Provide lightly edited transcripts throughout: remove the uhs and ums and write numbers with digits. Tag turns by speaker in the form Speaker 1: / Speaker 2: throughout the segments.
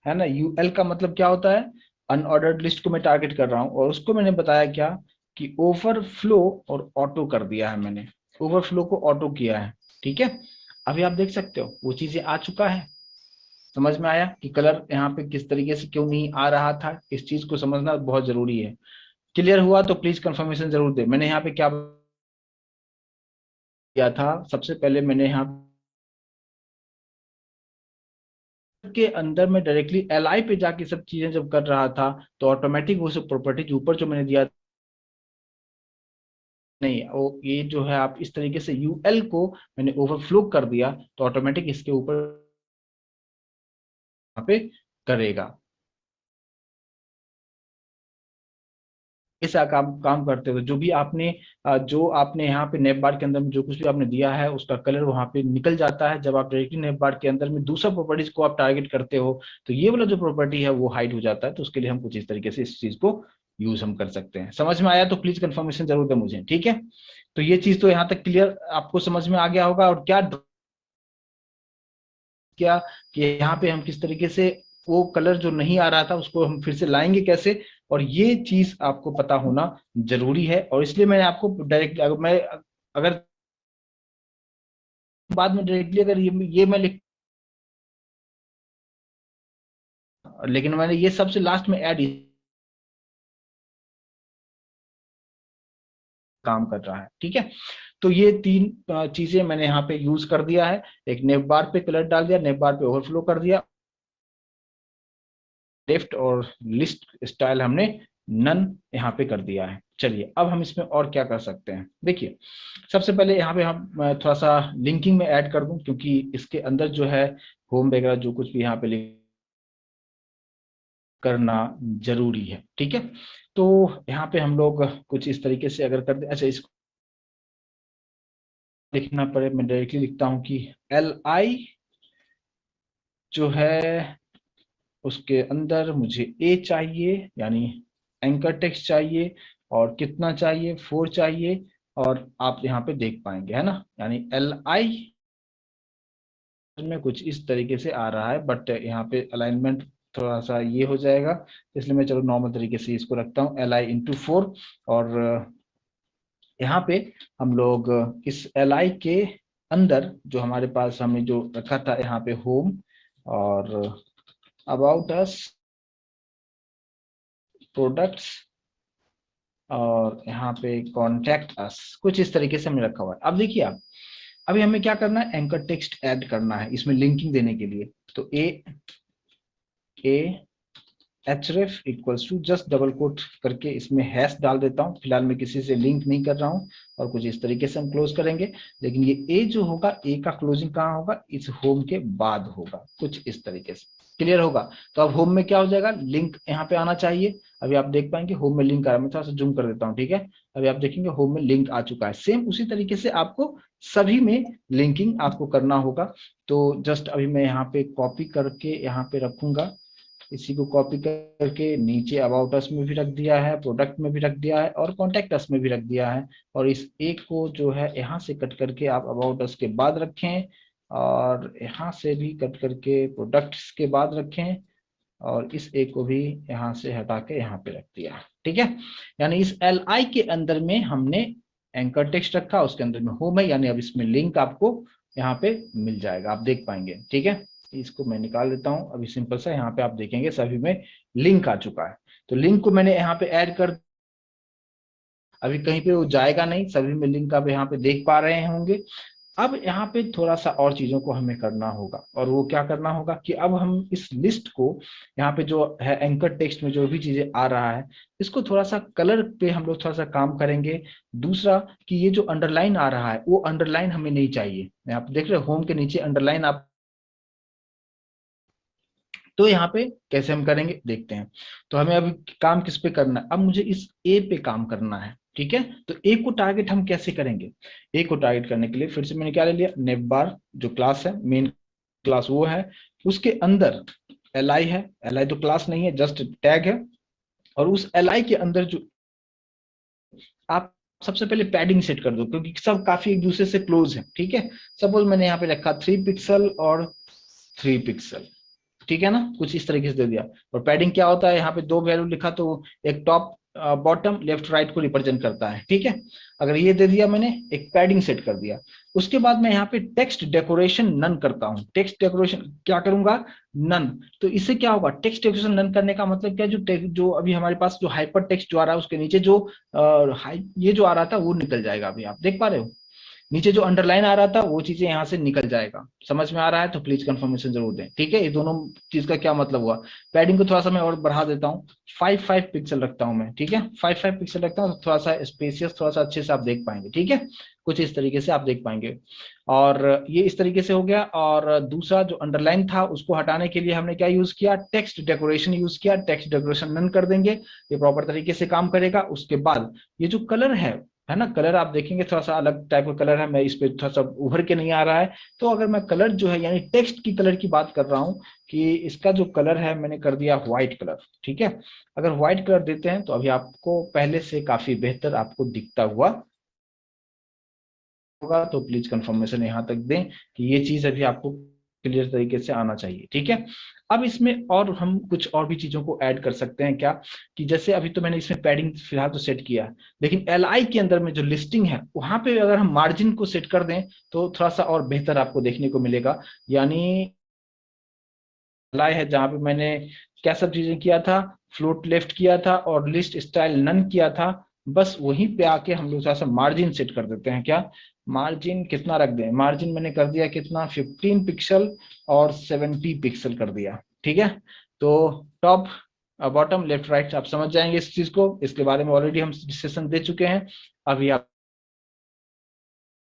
Speaker 1: है ना। यूएल का मतलब क्या होता है, अनऑर्डर्ड लिस्ट को मैं टारगेट कर रहा हूँ, और उसको मैंने बताया क्या कि ओवरफ्लो और ऑटो कर दिया है मैंने, ओवरफ्लो को ऑटो किया है। ठीक है, अभी आप देख सकते हो वो चीजें आ चुका है। समझ में आया कि कलर यहाँ पे किस तरीके से क्यों नहीं आ रहा था, इस चीज को समझना बहुत जरूरी है। क्लियर हुआ तो प्लीज कंफर्मेशन जरूर दे। मैंने यहाँ पे क्या किया था, सबसे पहले मैंने यहाँ के अंदर में डायरेक्टली एल आई पे जाके सब चीजें जब कर रहा था, तो ऑटोमेटिक वो सब प्रॉपर्टीज ऊपर जो मैंने दिया नहीं, वो ये जो है आप इस तरीके से यूएल को मैंने ओवरफ्लो कर दिया, तो ऑटोमेटिक इसके ऊपर यहाँ पे करेगा। ऐसा काम काम करते हुए जो आपने यहाँ पे नेप बार के अंदर में जो कुछ भी आपने दिया है उसका कलर वहां पे निकल जाता है। जब आप डायरेक्टली नेप बार के अंदर में दूसरा प्रॉपर्टीज को आप टारगेट करते हो, तो ये वाला जो प्रॉपर्टी है वो हाइड हो जाता है। तो उसके लिए हम कुछ इस तरीके से इस चीज को यूज हम कर सकते हैं। समझ में आया तो प्लीज कंफर्मेशन जरूर दें मुझे, ठीक है। तो ये चीज तो यहाँ तक क्लियर आपको समझ में आ गया होगा। और क्या क्या कि यहाँ पे हम किस तरीके से वो कलर जो नहीं आ रहा था उसको हम फिर से लाएंगे कैसे, और ये चीज आपको पता होना जरूरी है। और इसलिए मैंने आपको डायरेक्टली अगर बाद में डायरेक्टली अगर ये मैं लिख, लेकिन मैंने ये सबसे लास्ट में ऐड काम कर रहा है। ठीक है, तो ये तीन चीजें मैंने यहाँ पे यूज कर दिया है। एक नेव बार पे कलर डाल दिया, नेव बार पे ओवरफ्लो कर दिया, लेफ्ट और लिस्ट स्टाइल हमने नन यहाँ पे कर दिया है। चलिए अब हम इसमें और क्या कर सकते हैं, देखिए सबसे पहले यहाँ पे हम मैं थोड़ा सा लिंकिंग में ऐड कर दूं, क्योंकि इसके अंदर जो है होम वगैरह जो कुछ भी यहाँ पे लिंक करना जरूरी है। ठीक है, तो यहाँ पे हम लोग कुछ इस तरीके से अगर कर दे, अच्छा इसको लिखना पड़े, मैं डायरेक्टली लिखता हूँ कि एल आई जो है उसके अंदर मुझे ए चाहिए, यानी एंकर टेक्स्ट चाहिए, और कितना चाहिए, 4 चाहिए। और आप यहाँ पे देख पाएंगे, है ना, यानी एल आई में कुछ इस तरीके से आ रहा है, बट यहाँ पे अलाइनमेंट थोड़ा सा ये हो जाएगा, इसलिए मैं चलो नॉर्मल तरीके से इसको रखता हूँ एल आई इंटू 4। और यहाँ पे हम लोग इस एल आई के अंदर जो हमारे पास हमने जो रखा था यहाँ पे होम और अबाउट अस, प्रोडक्ट्स, और यहाँ पे कॉन्टैक्ट अस, कुछ इस तरीके से हमने रखा हुआ है। अब देखिए आप, अभी हमें क्या करना है, एंकर टेक्स्ट ऐड करना है इसमें लिंकिंग देने के लिए। तो a href equals to, just double quote करके इसमें हैश डाल देता हूँ। फिलहाल मैं किसी से लिंक नहीं कर रहा हूँ, और कुछ इस तरीके से हम क्लोज करेंगे। लेकिन ये ए जो होगा, ए का क्लोजिंग कहाँ होगा, इस होम के बाद होगा, कुछ इस तरीके से। क्लियर होगा। तो अब होम में क्या हो जाएगा, लिंक यहाँ पे आना चाहिए। अभी आप देख पाएंगे होम में लिंक आ रहा है, मैं थोड़ा सा जूम कर देता हूँ, ठीक है। अभी आप देखेंगे होम में लिंक आ चुका है। सेम उसी तरीके से आपको सभी में लिंकिंग आपको करना होगा। तो जस्ट अभी मैं यहाँ पे कॉपी करके यहाँ पे रखूंगा, इसी को कॉपी करके नीचे अबाउट अस में भी रख दिया है, प्रोडक्ट में भी रख दिया है, और कॉन्टैक्ट अस में भी रख दिया है। और इस एक को जो है यहाँ से कट करके आप अबाउट अस के बाद रखें, और यहाँ से भी कट करके प्रोडक्ट्स के बाद रखें, और इस एक को भी यहाँ से हटा के यहाँ पे रख दिया। ठीक है, यानी इस एल आई के अंदर में हमने एंकर टेक्स्ट रखा, उसके अंदर में होम है, यानी अब इसमें लिंक आपको यहाँ पे मिल जाएगा, आप देख पाएंगे। ठीक है, इसको मैं निकाल देता हूँ अभी, सिंपल सा यहाँ पे आप देखेंगे सभी में लिंक आ चुका है। तो लिंक को मैंने यहाँ पे ऐड कर, अभी कहीं पे वो जाएगा नहीं, सभी में लिंक आप यहाँ पे देख पा रहे होंगे। अब यहाँ पे थोड़ा सा और चीजों को हमें करना होगा, और वो क्या करना होगा कि अब हम इस लिस्ट को, यहाँ पे जो है एंकर टेक्स्ट में जो भी चीजें आ रहा है, इसको थोड़ा सा कलर पे हम लोग थोड़ा सा काम करेंगे। दूसरा कि ये जो अंडरलाइन आ रहा है, वो अंडरलाइन हमें नहीं चाहिए। आप देख रहे हो होम के नीचे अंडरलाइन आप, तो यहाँ पे कैसे हम करेंगे देखते हैं। तो हमें अभी काम किस पे करना है, अब मुझे इस ए पे काम करना है। ठीक है, तो ए को टारगेट हम कैसे करेंगे, ए को टारगेट करने के लिए फिर से मैंने क्या ले लिया, नेव बार जो क्लास है, मेन क्लास वो है, उसके अंदर एल आई है। एल आई तो क्लास नहीं है, जस्ट टैग है। और उस एल आई के अंदर जो आप सबसे पहले पैडिंग सेट कर दो, क्योंकि सब काफी एक दूसरे से क्लोज है। ठीक है, सपोज मैंने यहाँ पे रखा 3 पिक्सल और 3 पिक्सल, ठीक है ना, कुछ इस तरीके से दे दिया। और पैडिंग क्या होता है, यहाँ पे दो वैल्यू लिखा तो एक टॉप बॉटम लेफ्ट राइट को रिप्रेजेंट करता है, ठीक है। अगर ये दे दिया मैंने, एक पैडिंग सेट कर दिया। उसके बाद मैं यहाँ पे टेक्स्ट डेकोरेशन नन करता हूँ। टेक्स्ट डेकोरेशन क्या करूंगा, नन। तो इससे क्या होगा, टेक्स्ट डेकोरेशन नन करने का मतलब क्या है, जो अभी हमारे पास जो हाइपर टेक्स्ट जो आ रहा है उसके नीचे जो ये जो आ रहा था वो निकल जाएगा। अभी आप देख पा रहे हो, नीचे जो अंडरलाइन आ रहा था वो चीजें यहाँ से निकल जाएगा। समझ में आ रहा है तो प्लीज कंफर्मेशन जरूर दें, ठीक है। ये दोनों चीज का क्या मतलब हुआ। पैडिंग को थोड़ा सा मैं और बढ़ा देता हूँ, 5 पिक्सल रखता हूँ मैं, ठीक है। 5 पिक्सल रखता हूँ तो थोड़ा सा स्पेसियस, थोड़ा सा अच्छे से आप देख पाएंगे, ठीक है। कुछ इस तरीके से आप देख पाएंगे। और ये इस तरीके से हो गया। और दूसरा जो अंडरलाइन था उसको हटाने के लिए हमने क्या यूज किया, टेक्स्ट डेकोरेशन यूज किया। टेक्स्ट डेकोरेशन नन कर देंगे, ये प्रॉपर तरीके से काम करेगा। उसके बाद ये जो कलर है ना, कलर आप देखेंगे थोड़ा सा अलग टाइप का कलर है, मैं इस पे थोड़ा सा उभर के नहीं आ रहा है। तो अगर मैं कलर जो है यानी टेक्स्ट की कलर की बात कर रहा हूँ कि इसका जो कलर है मैंने कर दिया व्हाइट कलर, ठीक है। अगर व्हाइट कलर देते हैं तो अभी आपको पहले से काफी बेहतर आपको दिखता हुआ होगा। तो प्लीज कंफर्मेशन यहाँ तक दें कि ये चीज अभी आपको क्लियर तरीके से आना चाहिए, ठीक है। अब इसमें और हम कुछ और भी चीजों को ऐड कर सकते हैं क्या, कि जैसे अभी तो मैंने इसमें पैडिंग फिलहाल तो सेट किया है, लेकिन एल आई के अंदर में जो लिस्टिंग है वहां पे अगर हम मार्जिन को सेट कर दें तो थोड़ा सा और बेहतर आपको देखने को मिलेगा। यानी एल आई है जहां पे मैंने क्या सब चीजें किया था, फ्लोट लेफ्ट किया था और लिस्ट स्टाइल नन किया था। बस वहीं पे आके हम लोग थोड़ा सा मार्जिन सेट कर देते हैं। क्या मार्जिन कितना रख दें, मार्जिन मैंने कर दिया कितना, 15 पिक्सल और 70 पिक्सल कर दिया, ठीक है। तो टॉप बॉटम लेफ्ट राइट आप समझ जाएंगे इस चीज को, इसके बारे में ऑलरेडी हम डिस्कशन दे चुके हैं। अभी आप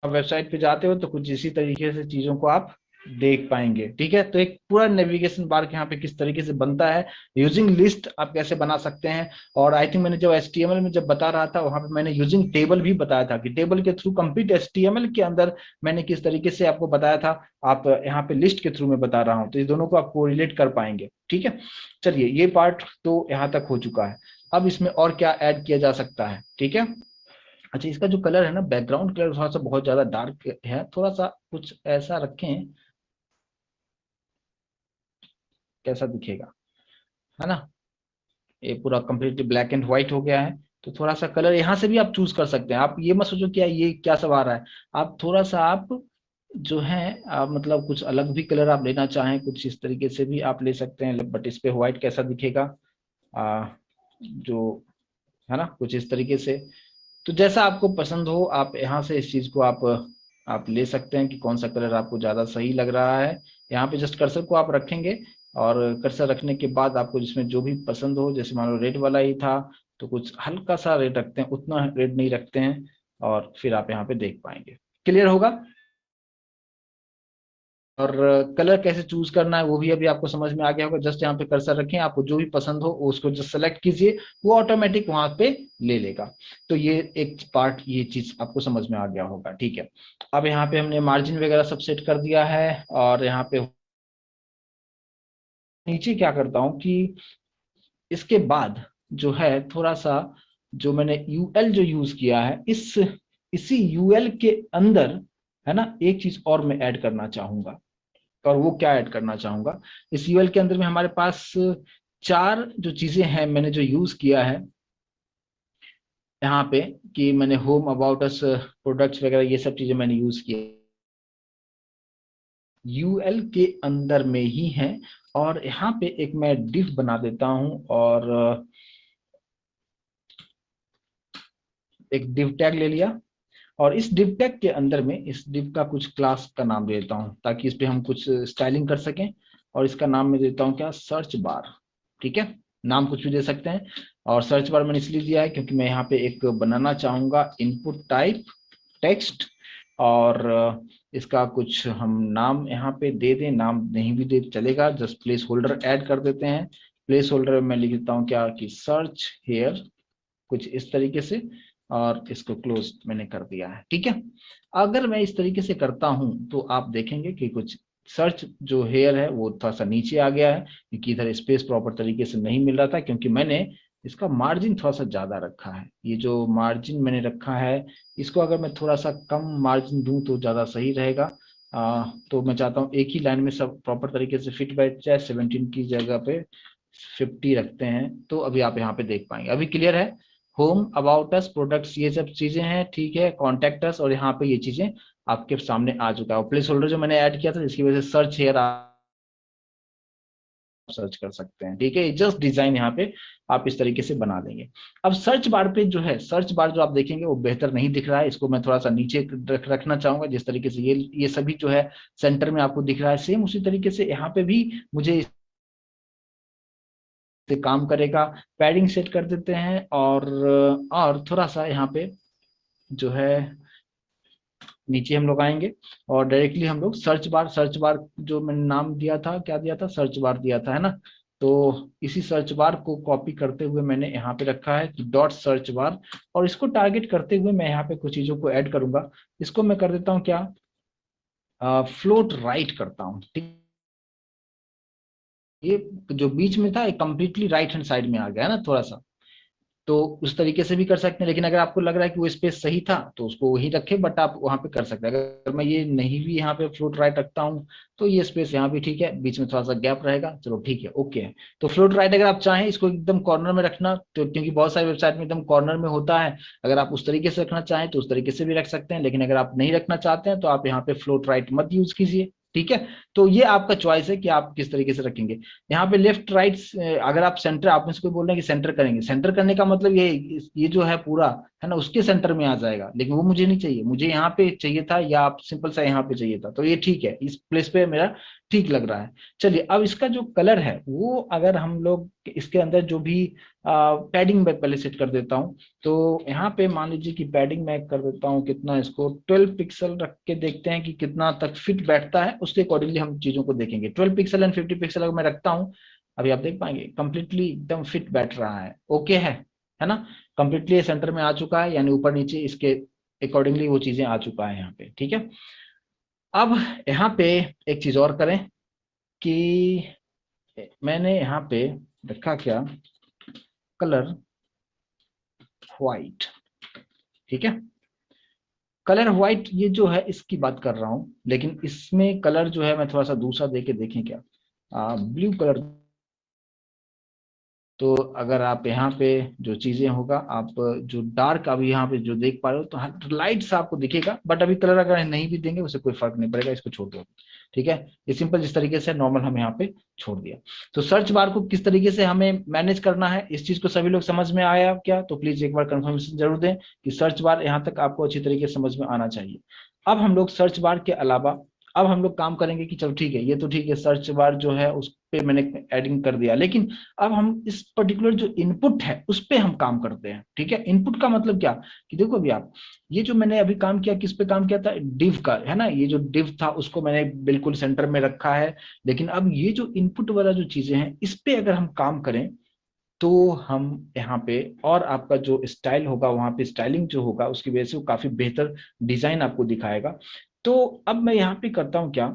Speaker 1: वेबसाइट पे जाते हो तो कुछ इसी तरीके से चीजों को आप देख पाएंगे, ठीक है। तो एक पूरा नेविगेशन बार यहाँ पे किस तरीके से बनता है, यूजिंग लिस्ट आप कैसे बना सकते हैं। और आई थिंक मैंने जब HTML में जब बता रहा था वहां पे मैंने यूजिंग टेबल भी बताया था कि टेबल के थ्रू कंप्लीट HTML के अंदर मैंने किस तरीके से आपको बताया था। आप यहाँ पे लिस्ट के थ्रू में बता रहा हूँ, तो इस दोनों को आपको रिलेट कर पाएंगे, ठीक है। चलिए ये पार्ट तो यहाँ तक हो चुका है। अब इसमें और क्या ऐड किया जा सकता है, ठीक है। अच्छा, इसका जो कलर है ना, बैकग्राउंड कलर थोड़ा सा बहुत ज्यादा डार्क है, थोड़ा सा कुछ ऐसा रखें कैसा दिखेगा, है ना। ये पूरा कंप्लीटली ब्लैक एंड व्हाइट हो गया है। तो थोड़ा सा कलर यहाँ से भी आप चूज कर सकते हैं। आप ये मत सोचो क्या ये क्या सब आ रहा है। आप थोड़ा सा आप जो है मतलब कुछ अलग भी कलर आप लेना चाहें कुछ इस तरीके से भी आप ले सकते हैं। बट इस पे व्हाइट कैसा दिखेगा, आ, जो है ना कुछ इस तरीके से। तो जैसा आपको पसंद हो आप यहाँ से इस चीज को आप ले सकते हैं कि कौन सा कलर आपको ज्यादा सही लग रहा है। यहाँ पे जस्ट कर्सर को आप रखेंगे और कर्सर रखने के बाद आपको जिसमें जो भी पसंद हो, जैसे मान लो रेड वाला ही था तो कुछ हल्का सा रेड रखते हैं, उतना रेड नहीं रखते हैं। और फिर आप यहाँ पे देख पाएंगे, क्लियर होगा। और कलर कैसे चूज करना है वो भी अभी आपको समझ में आ गया होगा। जस्ट यहाँ पे कर्सर रखें, आपको जो भी पसंद हो उसको जस्ट सेलेक्ट कीजिए, वो ऑटोमेटिक वहां पे ले लेगा। तो ये एक पार्ट, ये चीज आपको समझ में आ गया होगा, ठीक है। अब यहाँ पे हमने मार्जिन वगैरह सब सेट कर दिया है। और यहाँ पे नीचे क्या करता हूँ कि इसके बाद जो है थोड़ा सा जो मैंने यूएल जो यूज किया है, इसी यूएल के अंदर है ना एक चीज और मैं ऐड करना चाहूंगा। और वो क्या ऐड करना चाहूंगा, इस यूएल के अंदर में हमारे पास चार जो चीजें हैं मैंने जो यूज किया है यहाँ पे, कि मैंने होम अबाउट अस प्रोडक्ट्स वगैरह ये सब चीजें मैंने यूज की यूएल के अंदर में ही है। और यहाँ पे एक मैं डिफ बना देता हूँ और एक डिव टैग ले लिया। और इस डिव टैग के अंदर में इस डिव का कुछ क्लास का नाम दे देता हूँ ताकि इस पे हम कुछ स्टाइलिंग कर सकें। और इसका नाम मैं देता हूँ क्या, सर्च बार, ठीक है। नाम कुछ भी दे सकते हैं। और सर्च बार मैंने इसलिए दिया है क्योंकि मैं यहाँ पे एक बनाना चाहूंगा इनपुट टाइप टेक्स्ट। और इसका कुछ हम नाम यहाँ पे दे दें, नाम नहीं भी दे चलेगा, जस्ट प्लेस होल्डर ऐड कर देते हैं। प्लेस होल्डर में लिख देता हूँ क्या कि सर्च हेयर, कुछ इस तरीके से। और इसको क्लोज मैंने कर दिया है, ठीक है। अगर मैं इस तरीके से करता हूं तो आप देखेंगे कि कुछ सर्च जो हेयर है वो थोड़ा सा नीचे आ गया है, क्योंकि इधर स्पेस प्रॉपर तरीके से नहीं मिल रहा था, क्योंकि मैंने इसका मार्जिन थोड़ा सा ज्यादा रखा है। ये जो मार्जिन मैंने रखा है इसको अगर मैं थोड़ा सा कम मार्जिन दूं तो ज्यादा सही रहेगा। तो मैं चाहता हूँ एक ही लाइन में सब प्रॉपर तरीके से फिट बैठ जाए। 17 की जगह पे 50 रखते हैं, तो अभी आप यहाँ पे देख पाएंगे। अभी क्लियर है? होम, अबाउट अस, प्रोडक्ट्स, ये सब चीजें हैं, ठीक है, कॉन्टेक्ट अस, और यहाँ पे ये चीजें आपके सामने आ चुका है। और प्लेस होल्डर जो मैंने ऐड किया था, जिसकी वजह से सर्च हेयर आप सर्च कर सकते हैं, ठीक है। जस्ट डिजाइन यहाँ पे आप इस तरीके से बना देंगे। अब सर्च बार पे जो है, सर्च बार जो आप देखेंगे वो बेहतर नहीं दिख रहा है, इसको मैं थोड़ा सा नीचे रखना चाहूंगा। जिस तरीके से ये सभी जो है सेंटर में आपको दिख रहा है, सेम उसी तरीके से यहाँ पे भी मुझे से काम करेगा। पैडिंग सेट कर देते हैं, और थोड़ा सा यहाँ पे जो है नीचे हम लोग आएंगे, और डायरेक्टली हम लोग सर्च बार जो मैंने नाम दिया था, क्या दिया था, सर्च बार दिया था, है ना। तो इसी सर्च बार को कॉपी करते हुए मैंने यहाँ पे रखा है कि डॉट सर्च बार, और इसको टारगेट करते हुए मैं यहाँ पे कुछ चीजों को ऐड करूंगा। इसको मैं कर देता हूँ क्या, फ्लोट राइट करता हूँ, ठीक। ये जो बीच में था एक कंप्लीटली राइट हैंड साइड में आ गया है ना थोड़ा सा। तो उस तरीके से भी कर सकते हैं, लेकिन अगर आपको लग रहा है कि वो स्पेस सही था तो उसको वहीं रखें, बट आप वहां पे कर सकते हैं। अगर मैं ये नहीं भी यहाँ पे फ्लोट राइट रखता हूँ, तो ये स्पेस यहाँ भी ठीक है, बीच में थोड़ा सा गैप रहेगा, चलो ठीक है, ओके है। तो फ्लोट राइट अगर आप चाहें इसको एकदम कॉर्नर में रखना, तो क्योंकि बहुत सारी वेबसाइट में एकदम कॉर्नर में होता है, अगर आप उस तरीके से रखना चाहें तो उस तरीके से भी रख सकते हैं, लेकिन अगर आप नहीं रखना चाहते हैं तो आप यहाँ पे फ्लोट राइट मत यूज कीजिए, ठीक है। तो ये आपका चॉइस है कि आप किस तरीके से रखेंगे। यहाँ पे लेफ्ट राइट, अगर आप सेंटर, आप में से कोई बोल रहे हैं कि सेंटर करेंगे, सेंटर करने का मतलब ये जो है पूरा, है ना, उसके सेंटर में आ जाएगा, लेकिन वो मुझे नहीं चाहिए, मुझे यहाँ पे चाहिए था, या आप सिंपल सा यहाँ पे चाहिए था, तो ये ठीक है, इस प्लेस पे मेरा ठीक लग रहा है। चलिए, अब इसका जो कलर है वो अगर हम लोग इसके अंदर जो भी पैडिंग मैं पहले सेट कर देता हूँ। तो यहाँ पे मान लीजिए कि पैडिंग मैं कर देता हूँ कितना, इसको 12 पिक्सल रख के देखते हैं कि कितना तक फिट बैठता है, उसके अकॉर्डिंगली हम चीजों को देखेंगे। 12 पिक्सल एंड 50 पिक्सल अगर मैं रखता हूँ, अभी आप देख पाएंगे कंप्लीटली एकदम फिट बैठ रहा है, ओके है ना। कंप्लीटली सेंटर में आ चुका है, यानी ऊपर नीचे इसके अकॉर्डिंगली वो चीजें आ चुका है यहाँ पे, ठीक है। अब यहाँ पे एक चीज और करें कि मैंने यहाँ पे रखा क्या, कलर व्हाइट, ठीक है। कलर व्हाइट ये जो है इसकी बात कर रहा हूं, लेकिन इसमें कलर जो है मैं थोड़ा सा दूसरा दे के देखें क्या, ब्लू कलर। तो अगर आप यहाँ पे जो चीजें होगा, आप जो डार्क अभी यहाँ पे जो देख पा रहे हो, तो लाइट सा आपको दिखेगा, बट अभी कलर अगर नहीं भी देंगे उससे कोई फर्क नहीं पड़ेगा, इसको छोड़ दो, ठीक है। ये सिंपल जिस तरीके से नॉर्मल हम यहाँ पे छोड़ दिया। तो सर्च बार को किस तरीके से हमें मैनेज करना है, इस चीज को सभी लोग समझ में आया क्या? तो प्लीज एक बार कंफर्मेशन जरूर दें कि सर्च बार यहाँ तक आपको अच्छी तरीके से समझ में आना चाहिए। अब हम लोग सर्च बार के अलावा अब हम लोग काम करेंगे कि चलो ठीक है, ये तो ठीक है, सर्च बार जो है उस पे मैंने एडिंग कर दिया, लेकिन अब हम इस पर्टिकुलर जो इनपुट है उस पे हम काम करते हैं, ठीक है। इनपुट का मतलब क्या, कि देखो अभी आप, ये जो मैंने अभी काम किया, किस पे काम किया था, डिव का, है ना। ये जो डिव था उसको मैंने बिल्कुल सेंटर में रखा है, लेकिन अब ये जो इनपुट वाला जो चीजें हैं इस पे अगर हम काम करें, तो हम यहाँ पे, और आपका जो स्टाइल होगा वहां पे स्टाइलिंग जो होगा उसकी वजह से वो काफी बेहतर डिजाइन आपको दिखाएगा। तो अब मैं यहाँ पे करता हूँ क्या,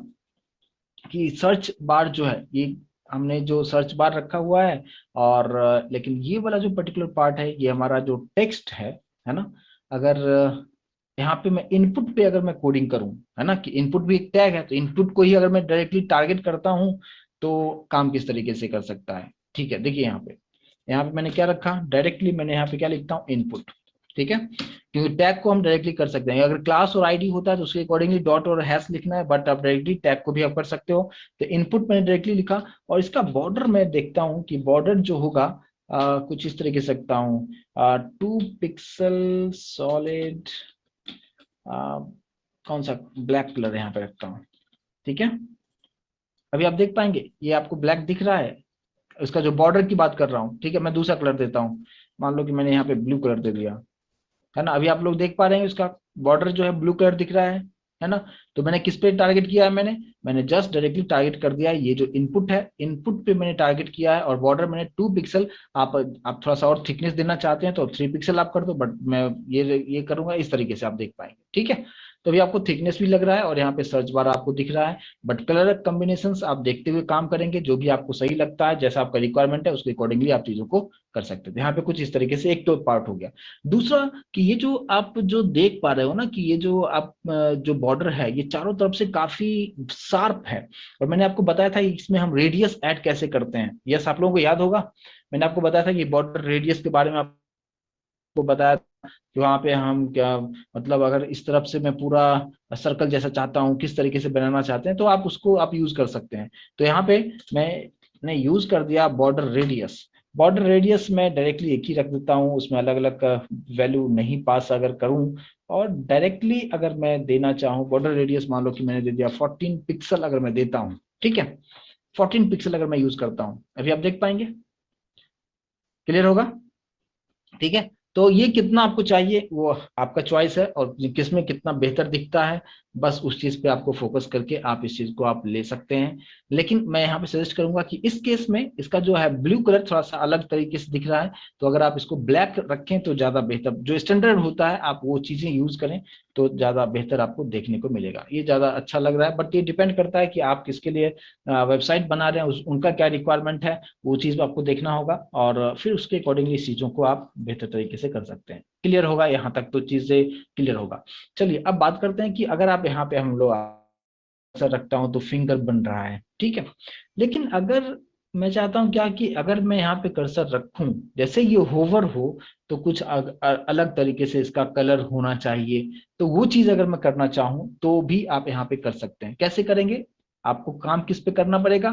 Speaker 1: कि सर्च बार जो है, ये हमने जो सर्च बार रखा हुआ है, और लेकिन ये वाला जो पर्टिकुलर पार्ट है, ये हमारा जो टेक्स्ट है ना। अगर यहाँ पे मैं इनपुट पे अगर मैं कोडिंग करूँ, है ना, कि इनपुट भी एक टैग है, तो इनपुट को ही अगर मैं डायरेक्टली टारगेट करता हूँ, तो काम किस तरीके से कर सकता है, ठीक है। देखिए यहाँ पे मैंने क्या रखा, डायरेक्टली मैंने यहाँ पे क्या लिखता हूँ, इनपुट, ठीक है। क्योंकि टैग को हम डायरेक्टली कर सकते हैं, अगर क्लास और आईडी होता है तो उसके अकॉर्डिंगली डॉट और हैश लिखना है, बट आप डायरेक्टली टैग को भी आप कर सकते हो। तो इनपुट मैंने डायरेक्टली लिखा, और इसका बॉर्डर मैं देखता हूँ कि बॉर्डर जो होगा कुछ इस तरीके से रखता हूँ, 2 पिक्सल सॉलिड, कौन सा, ब्लैक कलर यहाँ पे रखता हूँ, ठीक है। अभी आप देख पाएंगे ये आपको ब्लैक दिख रहा है, उसका जो बॉर्डर की बात कर रहा हूँ, ठीक है। मैं दूसरा कलर देता हूँ, मान लो कि मैंने यहाँ पे ब्लू कलर दे दिया, है ना। अभी आप लोग देख पा रहे हैं उसका बॉर्डर जो है ब्लू कलर दिख रहा है ना। तो मैंने किस पे टारगेट किया है, मैंने जस्ट डायरेक्टली टारगेट कर दिया है, ये जो इनपुट है, इनपुट पे मैंने टारगेट किया है, और बॉर्डर मैंने 2 पिक्सल। आप थोड़ा सा और थिकनेस देना चाहते हैं तो 3 पिक्सल आप कर दो, बट मैं ये करूंगा इस तरीके से, आप देख पाएंगे, ठीक है। तो अभी आपको थिकनेस भी लग रहा है और यहाँ पे सर्च बार आपको दिख रहा है, बट कलर कॉम्बिनेशन आप देखते हुए काम करेंगे, जो भी आपको सही लगता है, जैसा आपका रिक्वायरमेंट है उसके अकॉर्डिंगली आप चीजों को कर सकते हैं। यहाँ पे कुछ इस तरीके से एक तो पार्ट हो गया। दूसरा कि ये जो आप जो देख पा रहे हो ना कि ये जो आप जो बॉर्डर है ये चारों तरफ से काफी शार्प है, और मैंने आपको बताया था इसमें हम रेडियस ऐड कैसे करते हैं। यस, आप लोगों को याद होगा मैंने आपको बताया था कि बॉर्डर रेडियस के बारे में आपको बताया कि वहां पे हम क्या, मतलब अगर इस तरफ से मैं पूरा सर्कल जैसा चाहता हूँ, किस तरीके से बनाना चाहते हैं, तो आप उसको आप यूज कर सकते हैं। तो यहाँ पे मैंने यूज कर दिया बॉर्डर रेडियस। बॉर्डर रेडियस मैं डायरेक्टली एक ही रख देता हूँ, उसमें अलग अलग वैल्यू नहीं पास अगर करूँ, और डायरेक्टली अगर मैं देना चाहूँ बॉर्डर रेडियस, मान लो कि मैंने दे दिया 14 पिक्सल अगर मैं देता हूँ, ठीक है, 14 पिक्सल अगर मैं यूज करता हूँ, अभी आप देख पाएंगे, क्लियर होगा, ठीक है। तो ये कितना आपको चाहिए वो आपका चॉइस है, और किसमें कितना बेहतर दिखता है बस उस चीज पे आपको फोकस करके आप इस चीज को आप ले सकते हैं। लेकिन मैं यहाँ पे सजेस्ट करूंगा कि इस केस में इसका जो है ब्लू कलर थोड़ा सा अलग तरीके से दिख रहा है, तो अगर आप इसको ब्लैक रखें तो ज्यादा बेहतर, जो स्टैंडर्ड होता है आप वो चीजें यूज करें तो ज्यादा बेहतर आपको देखने को मिलेगा, ये ज्यादा अच्छा लग रहा है। बट ये डिपेंड करता है कि आप किसके लिए वेबसाइट बना रहे हैं, उनका क्या रिक्वायरमेंट है, वो चीज आपको देखना होगा, और फिर उसके अकॉर्डिंगली इस चीजों को आप बेहतर तरीके से कर सकते हैं। क्लियर होगा यहाँ तक, तो चीजें क्लियर होगा। चलिए अब बात करते हैं कि अगर आप यहाँ पे हम लोग ऐसा रखता हूं तो फिंगर बन रहा है, ठीक है, लेकिन अगर मैं चाहता हूं क्या कि अगर मैं यहाँ पे कर्सर रखूं जैसे ये होवर हो, तो कुछ अलग तरीके से इसका कलर होना चाहिए, तो वो चीज अगर मैं करना चाहूं तो भी आप यहाँ पे कर सकते हैं। कैसे करेंगे, आपको काम किस पे करना पड़ेगा,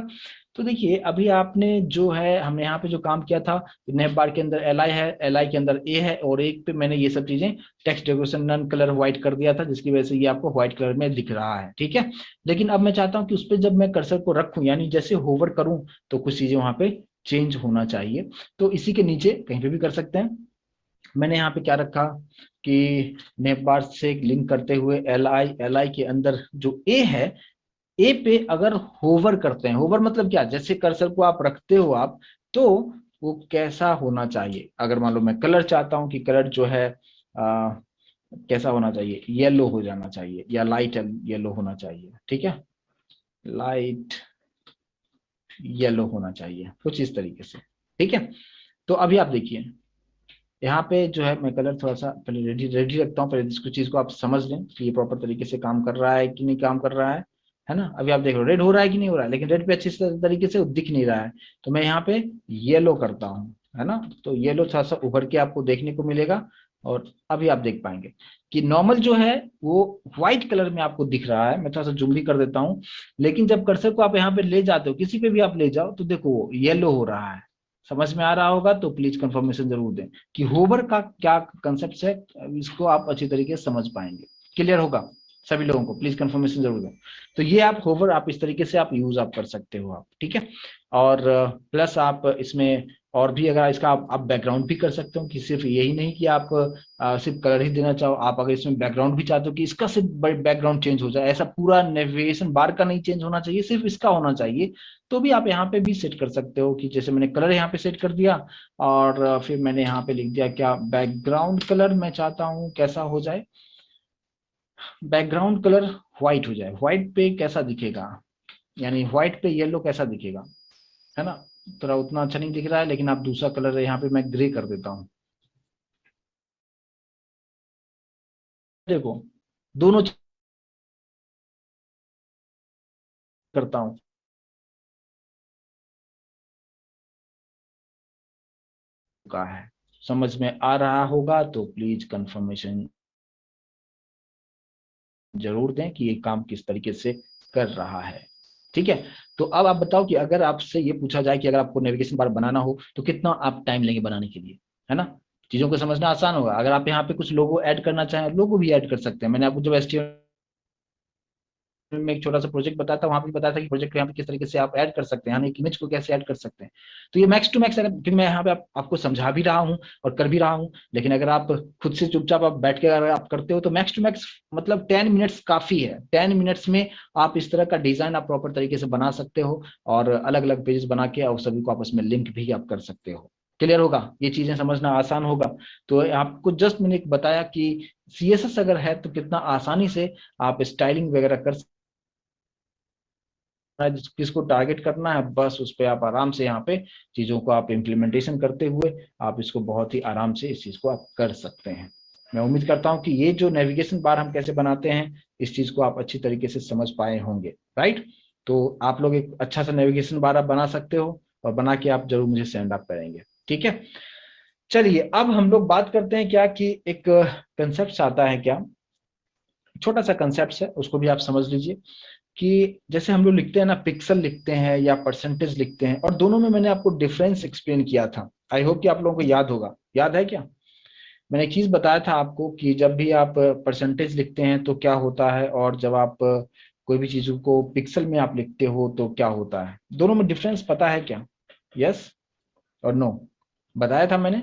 Speaker 1: तो देखिए अभी आपने जो है हमने यहाँ पे जो काम किया था, नेव बार के अंदर एल आई है, एल आई के अंदर ए है, और एक पे मैंने ये सब चीजें text decoration none colour white कर दिया था, जिसकी वजह से ये आपको व्हाइट कलर में दिख रहा है, ठीक है। लेकिन अब मैं चाहता हूँ कि उस पर जब मैं कर्सर को रखूं यानी जैसे होवर करूं तो कुछ चीजें वहां पे चेंज होना चाहिए, तो इसी के नीचे कहीं पे भी कर सकते हैं। मैंने यहाँ पे क्या रखा कि नेव बार से लिंक करते हुए एल आई के अंदर जो ए है, ए पे अगर होवर करते हैं, होवर मतलब क्या, जैसे कर्सर को आप रखते हो आप, तो वो कैसा होना चाहिए, अगर मान लो मैं कलर चाहता हूं कि कलर जो है आ, कैसा होना चाहिए, येलो हो जाना चाहिए या लाइट येलो होना चाहिए, ठीक है, लाइट येलो होना चाहिए कुछ इस तरीके से, ठीक है। तो अभी आप देखिए यहाँ पे जो है मैं कलर थोड़ा सा पहले रेडी रेडी रखता हूँ, पहले इसको चीज को आप समझ लें कि ये प्रॉपर तरीके से काम कर रहा है कि नहीं काम कर रहा है ना। अभी आप देख रहे हो रेड हो रहा है कि नहीं हो रहा है, लेकिन रेड पे अच्छी तरीके से दिख नहीं रहा है, तो मैं यहाँ पे येलो करता हूँ, है ना, तो येलो थोड़ा सा उभर के आपको देखने को मिलेगा, और अभी आप देख पाएंगे कि नॉर्मल जो है वो व्हाइट कलर में आपको दिख रहा है, मैं थोड़ा सा जूम भी कर देता हूँ, लेकिन जब कर्सर को आप यहाँ पे ले जाते हो, किसी पे भी आप ले जाओ, तो देखो वो येलो हो रहा है। समझ में आ रहा होगा तो प्लीज कंफर्मेशन जरूर दें कि होवर का क्या कंसेप्ट है, इसको आप अच्छी तरीके से समझ पाएंगे। क्लियर होगा सभी लोगों को, प्लीज कंफर्मेशन जरूर दें। तो ये आप होवर आप इस तरीके से आप यूज आप कर सकते हो आप, ठीक है। और प्लस आप इसमें और भी अगर इसका आप बैकग्राउंड भी कर सकते हो, कि सिर्फ यही नहीं कि आप सिर्फ कलर ही देना चाहो, आप अगर इसमें बैकग्राउंड भी चाहते हो कि इसका सिर्फ बैकग्राउंड चेंज हो जाए, ऐसा पूरा नेविगेशन बार का नहीं चेंज होना चाहिए, सिर्फ इसका होना चाहिए, तो भी आप यहाँ पे भी सेट कर सकते हो। कि जैसे मैंने कलर यहाँ पे सेट कर दिया, और फिर मैंने यहाँ पे लिख दिया क्या, बैकग्राउंड कलर मैं चाहता हूँ कैसा हो जाए, बैकग्राउंड कलर व्हाइट हो जाए, व्हाइट पे कैसा दिखेगा, यानी व्हाइट पे येलो कैसा दिखेगा, है ना। थोड़ा उतना अच्छा नहीं दिख रहा है, लेकिन आप दूसरा कलर यहाँ पे मैं ग्रे कर देता हूँ, देखो दोनों करता हूँ, का है, समझ में आ रहा होगा तो प्लीज कंफर्मेशन जरूर दें कि ये काम किस तरीके से कर रहा है, ठीक है। तो अब आप बताओ कि अगर आपसे ये पूछा जाए कि अगर आपको नेविगेशन बार बनाना हो तो कितना आप टाइम लेंगे बनाने के लिए, है ना। चीजों को समझना आसान होगा, अगर आप यहाँ पे कुछ लोगो ऐड करना चाहें, लोगो भी ऐड कर सकते हैं। मैंने आपको जब एचटीएमएल में एक छोटा सा प्रोजेक्ट बताया था, वहां पे बताया था कि प्रोजेक्ट यहाँ पे किस तरीके से आप ऐड कर सकते हैं, यानी एक इमेज को कैसे ऐड कर सकते हैं। तो ये मैक्स टू मैक्स, अगर क्योंकि मैं यहाँ पे आपको समझा भी रहा हूँ और कर भी रहा हूँ, लेकिन अगर आप खुद से चुपचाप आप बैठ के अगर आप करते हो तो मैक्स टू मैक्स मतलब 10 मिनट्स काफी है। 10 मिनट्स में आप इस तरह का डिजाइन आप प्रॉपर तरीके से बना सकते हो, और अलग अलग पेजेस बना के और सभी को आपस में लिंक भी आप कर सकते हो। क्लियर होगा, ये चीजें समझना आसान होगा। तो आपको जस्ट मैंने एक बताया कि सीएसएस अगर है तो कितना आसानी से आप स्टाइलिंग वगैरह कर सकते हैं। किसको टारगेट करना है बस उस पर आप आराम से यहाँ पे चीजों को आप इम्प्लीमेंटेशन करते हुए आप इसको बहुत ही आराम से इस चीज को आप कर सकते हैं। मैं उम्मीद करता हूं कि ये जो नेविगेशन बार हम कैसे बनाते हैं इस चीज को आप अच्छी तरीके से समझ पाए होंगे, राइट। तो आप लोग एक अच्छा सा नेविगेशन बार आप बना सकते हो और बना के आप जरूर मुझे सेंड अप करेंगे, ठीक है। चलिए अब हम लोग बात करते हैं क्या कि एक कंसेप्ट आता है क्या, छोटा सा कंसेप्ट है उसको भी आप समझ लीजिए। कि जैसे हम लोग लिखते हैं ना, पिक्सल लिखते हैं या परसेंटेज लिखते हैं, और दोनों में मैंने आपको डिफरेंस एक्सप्लेन किया था। आई होप कि आप लोगों को याद होगा, याद है क्या? मैंने एक चीज बताया था आपको कि जब भी आप परसेंटेज लिखते हैं तो क्या होता है, और जब आप कोई भी चीज को पिक्सल में आप लिखते हो तो क्या होता है, दोनों में डिफरेंस पता है क्या? यस और नो? बताया था मैंने।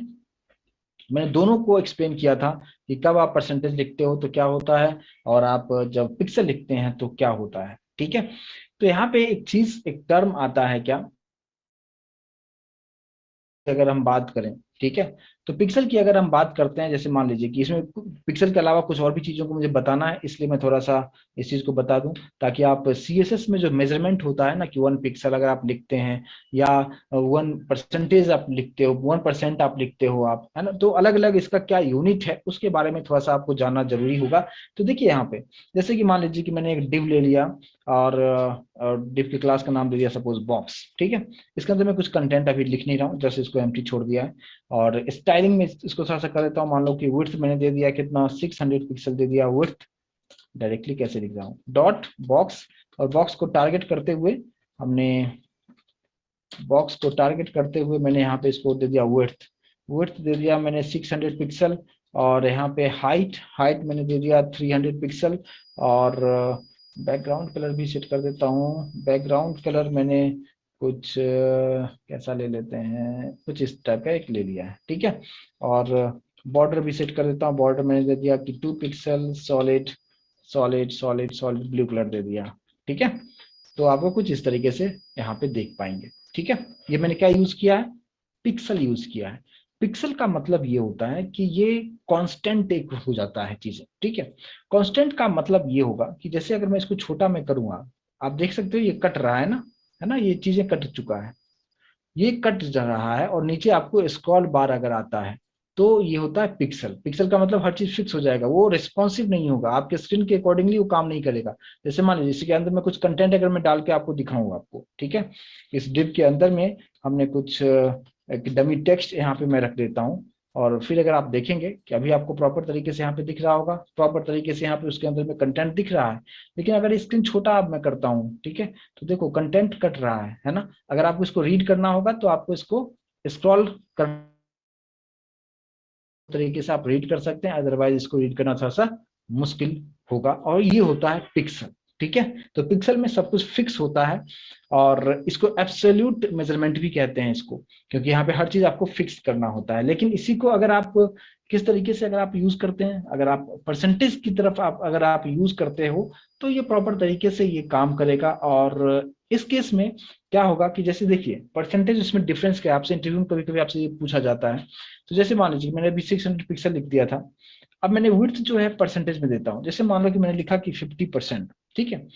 Speaker 1: मैंने दोनों को एक्सप्लेन किया था कि कब आप परसेंटेज लिखते हो तो क्या होता है, और आप जब पिक्सल लिखते हैं तो क्या होता है, ठीक है। तो यहाँ पे एक चीज, एक टर्म आता है क्या, अगर हम बात करें, ठीक है। तो पिक्सल की अगर हम बात करते हैं, जैसे मान लीजिए कि इसमें पिक्सल के अलावा कुछ और भी चीजों को मुझे बताना है, इसलिए मैं थोड़ा सा इस चीज को बता दूं ताकि आप सीएसएस में जो मेजरमेंट होता है ना कि 1 पिक्सल अगर आप लिखते हैं या 1% आप लिखते हो, 1% आप लिखते हो आप, है ना, तो अलग अलग इसका क्या यूनिट है उसके बारे में थोड़ा सा आपको जानना जरूरी होगा। तो देखिए यहाँ पे जैसे कि मान लीजिए कि मैंने एक डिव ले लिया और डिव की क्लास का नाम दे दिया सपोज बॉक्स, ठीक है। इसके अंदर मैं कुछ कंटेंट अभी लिख नहीं रहा हूँ, जस्ट इसको एम्प्टी छोड़ दिया है। और स्टाइलिंग में इसको थोड़ा सा कर देता हूँ, मान लो कि विड्थ मैंने दे दिया कितना, 600 पिक्सल दे दिया विड्थ। डायरेक्टली कैसे लिख रहा हूँ, डॉट बॉक्स, और बॉक्स को टारगेट करते हुए हमने, बॉक्स को टारगेट करते हुए मैंने यहाँ पे इसको दे दिया विड्थ, विड्थ दे दिया मैंने 600 पिक्सल। और यहाँ पे हाइट, हाइट मैंने दे दिया 300 पिक्सल। और बैकग्राउंड कलर भी सेट कर देता हूँ, बैकग्राउंड कलर मैंने कुछ कैसा ले लेते हैं, कुछ इस टाइप का एक ले लिया है, ठीक है। और बॉर्डर भी सेट कर देता हूँ, बॉर्डर मैंने दे दिया कि 2 pixel solid, solid solid solid blue colour दे दिया, ठीक है। तो आपको कुछ इस तरीके से यहाँ पे देख पाएंगे, ठीक है। ये मैंने क्या यूज किया है, पिक्सल यूज किया है। पिक्सल का मतलब ये होता है कि ये कांस्टेंट एक हो जाता है चीजें, ठीक है। कांस्टेंट का मतलब ये होगा कि जैसे अगर मैं इसको छोटा में करूंगा, आप देख सकते हो ये कट रहा है ना, ये चीजें कट चुका है, ये कट जा रहा है, और नीचे आपको स्क्रॉल बार अगर आता है तो ये होता है पिक्सल। पिक्सल का मतलब हर चीज फिक्स हो जाएगा, वो रिस्पॉन्सिव नहीं होगा, आपके स्क्रीन के अकॉर्डिंगली वो काम नहीं करेगा। जैसे मान लीजिए इसके अंदर मैं कुछ कंटेंट अगर मैं डाल के आपको दिखाऊंगा आपको, ठीक है। इस डिव के अंदर में हमने कुछ एक डमी टेक्स्ट यहाँ पे मैं रख देता हूँ, और फिर अगर आप देखेंगे कि अभी आपको प्रॉपर तरीके से यहाँ पे दिख रहा होगा, प्रॉपर तरीके से यहाँ पे उसके अंदर में कंटेंट दिख रहा है। लेकिन अगर स्क्रीन छोटा अब मैं करता हूँ, ठीक है, तो देखो कंटेंट कट रहा है ना। अगर आपको इसको रीड करना होगा तो आपको इसको स्क्रॉल कर तरीके से आप रीड कर सकते हैं, अदरवाइज इसको रीड करना थोड़ा सा मुश्किल होगा। और ये होता है पिक्सल, ठीक है। तो पिक्सल में सब कुछ फिक्स होता है, और इसको एब्सोल्यूट मेजरमेंट भी कहते हैं इसको, क्योंकि यहाँ पे हर चीज आपको फिक्स करना होता है। लेकिन इसी को अगर आप किस तरीके से अगर आप यूज करते हैं, अगर आप परसेंटेज की तरफ आप अगर आप यूज करते हो तो ये प्रॉपर तरीके से ये काम करेगा। और इस केस में क्या होगा कि जैसे देखिए परसेंटेज, इसमें डिफरेंस क्या है, आपसे इंटरव्यू में कभी कभी आपसे ये पूछा जाता है। तो जैसे मान लीजिए मैंने अभी 600 पिक्सल लिख दिया था, अब मैंने विड्थ जो है परसेंटेज में देता हूँ, जैसे मान लो कि मैंने लिखा कि 50%, ठीक है।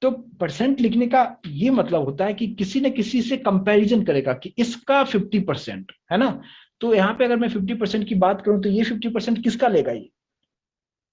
Speaker 1: तो परसेंट लिखने का ये मतलब होता है कि किसी न किसी से कंपैरिजन करेगा कि इसका 50% है ना। तो यहाँ पे अगर मैं 50% की बात करूं तो ये 50% किसका लेगा, ये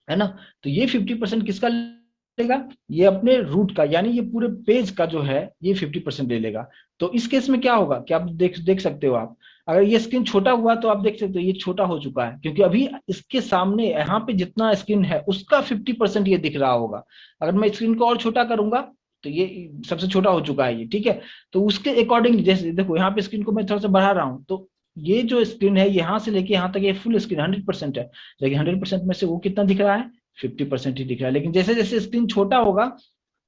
Speaker 1: है ना। तो ये 50% किसका लेगा, ये अपने रूट का, यानी ये पूरे पेज का जो है ये 50% ले लेगा। तो इस केस में क्या होगा कि आप देख देख सकते हो, आप अगर ये स्क्रीन छोटा हुआ तो आप देख सकते हो ये छोटा हो चुका है, क्योंकि अभी इसके सामने यहाँ पे जितना स्क्रीन है उसका 50% ये दिख रहा होगा। अगर मैं स्क्रीन को और छोटा करूंगा तो ये सबसे छोटा हो चुका है ये, ठीक है। तो उसके अकॉर्डिंग जैसे देखो यहाँ पे स्क्रीन को मैं थोड़ा सा बढ़ा रहा हूँ, तो ये जो स्क्रीन है यहाँ से लेके यहाँ तक ये फुल स्क्रीन 100% है, लेकिन 100% में से वो कितना दिख रहा है, 50% ही दिख रहा है। लेकिन जैसे जैसे स्क्रीन छोटा होगा,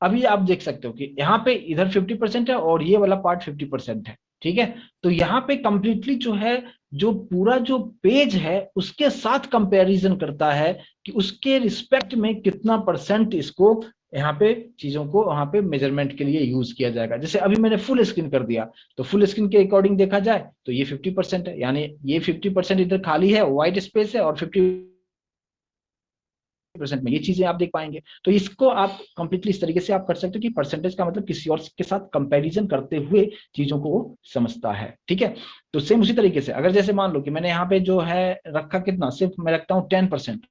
Speaker 1: अभी आप देख सकते हो कि यहाँ पे इधर 50% है और ये वाला पार्ट 50% है, ठीक है। तो यहाँ पे कंप्लीटली जो है, जो पूरा जो पेज है उसके साथ कंपैरिजन करता है कि उसके रिस्पेक्ट में कितना परसेंट इसको यहाँ पे चीजों को वहां पे मेजरमेंट के लिए यूज किया जाएगा। जैसे अभी मैंने फुल स्क्रीन कर दिया, तो फुल स्क्रीन के अकॉर्डिंग देखा जाए तो ये 50% है, यानी ये 50% इधर खाली है, व्हाइट स्पेस है, और 50% में ये चीजें आप देख पाएंगे। तो इसको आप कंप्लीटली इस तरीके से आप कर सकते हो कि परसेंटेज का मतलब किसी और के साथ कंपैरिजन करते हुए चीजों को वो समझता है। ठीक है, तो सेम उसी तरीके से अगर जैसे मान लो कि मैंने यहाँ पे जो है रखा कितना, सिर्फ मैं रखता हूँ 10%।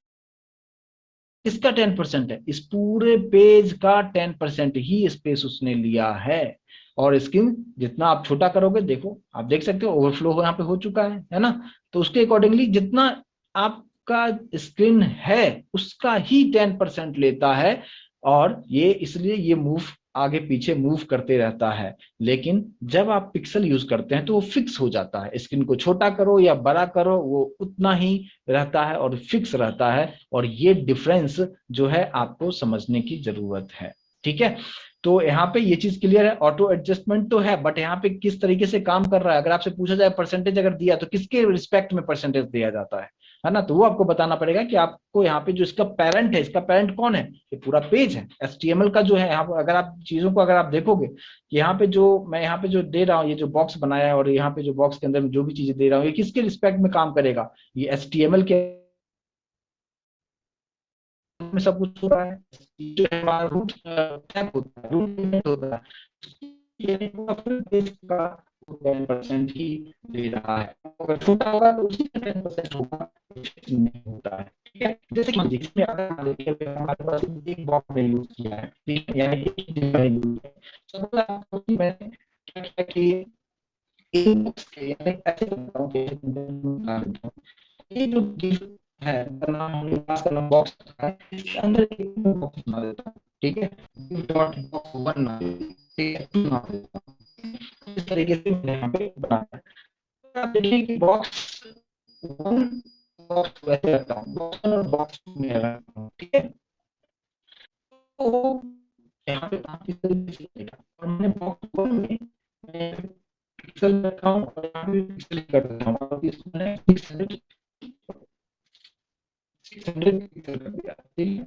Speaker 1: इसका 10% है, इस पूरे पेज का 10% ही स्पेस उसने लिया है। और स्क्रीन जितना आप छोटा करोगे, देखो आप देख सकते हो ओवरफ्लो यहाँ पे हो चुका है ना। तो उसके अकॉर्डिंगली जितना आपका स्क्रीन है उसका ही 10% लेता है, और ये इसलिए ये मूव आगे पीछे मूव करते रहता है। लेकिन जब आप पिक्सल यूज करते हैं तो वो फिक्स हो जाता है, स्क्रीन को छोटा करो या बड़ा करो वो उतना ही रहता है और फिक्स रहता है। और ये डिफरेंस जो है आपको समझने की जरूरत है। ठीक है, तो यहाँ पे ये चीज क्लियर है, ऑटो एडजस्टमेंट तो है, बट यहाँ पे किस तरीके से काम कर रहा है, अगर आपसे पूछा जाए परसेंटेज अगर दिया तो किसके रिस्पेक्ट में परसेंटेज दिया जाता है ना। तो वो आपको बताना पड़ेगा कि आपको यहाँ पे जो इसका पेरेंट है, इसका पेरेंट कौन है, ये पूरा पेज है। HTML का जो है यहाँ पर अगर आप चीजों को अगर आप देखोगे कि यहाँ पे जो मैं यहाँ पे जो दे रहा हूँ, ये जो बॉक्स बनाया है और यहाँ पे जो बॉक्स के अंदर जो भी चीजें दे रहा हूँ, ये किसके रिस्पेक्ट में काम करेगा, ये HTML के में सब कुछ हो रहा है। जो है हमारा रूट टैग होता है, रूट इवेंट होता है, ये पूरा फुल पेज का 10% ही दे रहा है। अगर छोटा होगा तो उसी का 10% होगा, नहीं होता है। ठीक है, जैसे कि इसमें अगर मान लीजिए कि हमारे पास एक बॉक्स में यूज किया है, ठीक है, यानी एक चीज मैंने यूज किया है। सपोज आपको कि मैंने क्या किया कि एक बॉक्स के यानी ऐसे करता हूँ कि ये जो गिव है नाम हमने पास का नाम बॉक्स है, इसके अंदर एक बॉक्स बना देता हूँ। ठीक है, डॉट बॉक्स वन ना दे, ठीक है, टू ना देता हूँ। इस तरीके से मैंने यहाँ पे बनाया है। तो आप देखिए कि बॉक्स वन बॉक्स वैसे रखता हूँ, बॉक्स वन और बॉक्स टू में रखता हूँ। ठीक है, तो यहाँ पे काम किस तरीके से चलेगा, और मैंने बॉक्स वन में मैं पिक्सल रखा हूँ और यहाँ पे पिक्सल कर देता हूँ, और इसमें 600 पिक्सल कर दिया। ठीक है,